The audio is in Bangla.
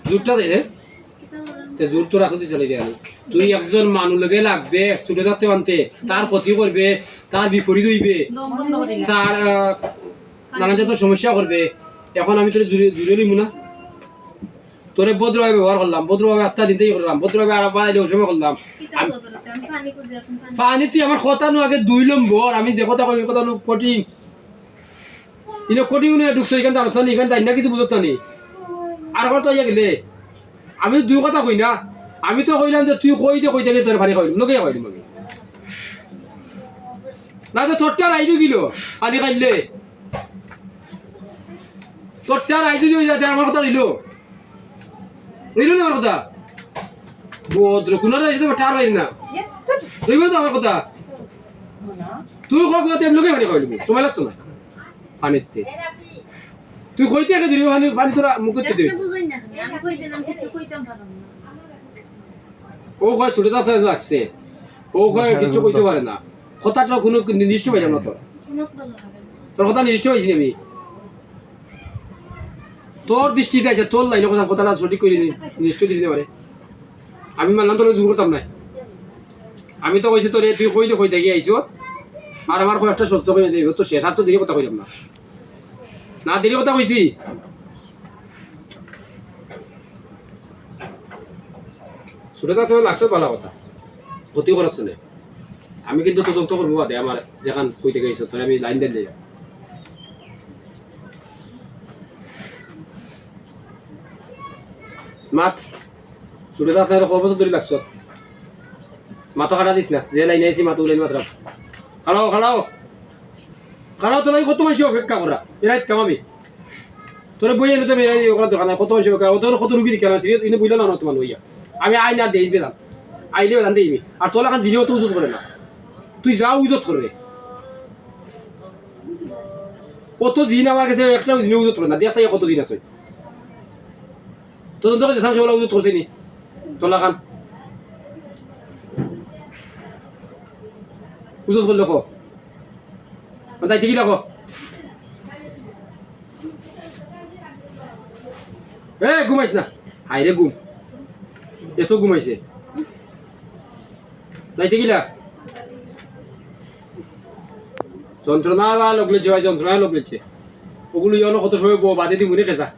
জোরটা দে তে জোর তো রাখতে চলে গেল তুই একজন মানুষ লগে লাগবে ছোট থাকতে আনতে তার ক্ষতি করবে তার বিপরীত হইবে তার নানা যত সমস্যা করবে এখন আমি তোর জুড়ে নিব না তোরে ভদ্রভাবে ব্যবহার করলাম ভদ্রভাবে আস্থা দিতেই করলাম ভদ্রভাবে আর বানাইলে ওই সময় করলাম পানি তুই আমার কথা নো আগে 2 নম্বর আমি যে কথা কই কথা কঠিন ইনো কঠিন নিয়ে ঢুকছো এখান থেকে আসলে এখান থেকে না কিছু বুঝছ না নি আর আবার তো ইয়া গেলে আমি তো 2 কথা কই না আমি তো কইলাম যে তুই কইতে গেলে তোর পানি খাইলাম নকে খাইলাম আমি না তো তোরটা রাইডু গিল পানি খাইলে তোরটা রাইডু দিয়ে যাতে আমার কথা দিল রইল না আমার কথা ভদ্র কোন রাইডু টার পাই না রইব তো আমার কথা তুই কই তেম লোকে পানি খাইলাম সময় লাগতো না পানিতে তুই কইতে আগে দিবি পানি তোরা মুখতে দিবি আমি কই দিলাম কিছু কইতাম পারলাম না ও কয় ছোট দাঁত লাগছে ও কয় কিছু কইতে পারে না কথাটা কোনো নির্দিষ্ট পাইলাম না তোর তোর কথা নির্দিষ্ট পাইছি আমি তোর দৃষ্টিতে আছে তোর লাইনে কথাটা সঠিক করে নির্দিষ্ট দিতে পারে আমি মানলাম তোর জোর করতাম না আমি তো কইছি তোর তুই কইতে গিয়ে আইছো আর আমার একটা সত্য করে দেবে তো শেষ আর তো দিকে কথা কইলাম না না দিলে কথা কইছি ছোট দাঁত লাগছে ভালো কথা ক্ষতি করার শুনে আমি কিন্তু তো যন্ত্র করবো দে আমার যেখান কইতে গেছো তোর আমি লাইন দিয়ে দিই মাত ছোট দাঁত আর কত বছর ধরে লাগছ মাথা কাটা দিস না যে লাইনে আইছি মাথা উলাইন মাত্র খাড়াও তোর কত মানুষ অপেক্ষা করা এরাই কামাবি তোর বই এনে তো ওগুলো দোকান কত মানুষ অপেক্ষা তোর কত রুগী কেন আছে ইনি বুঝলো না তোমার লইয়া আমি আই না দেই পেলাম আইলে বেদান দিবি আর তোর এখন জিনিও তো উজত করে না তুই যা উজত করবে কত জিন আমার কাছে একটা জিনিস উজত করে না দিয়া চাই কত জিন আছে তোর তো দেশাম সেগুলো উজত করছে নি তোর লাগান উজত করলে কো যাইতে কি লাগো এ ঘুমাইছ না হাইরে ঘুম এত ঘুমাইছে যাইতে গিলা যন্ত্রণা বা লগলেছে ভাই যন্ত্রণা লগলেছে ওগুলো ইয়নো কত সময় বাদে দি মনে খেসা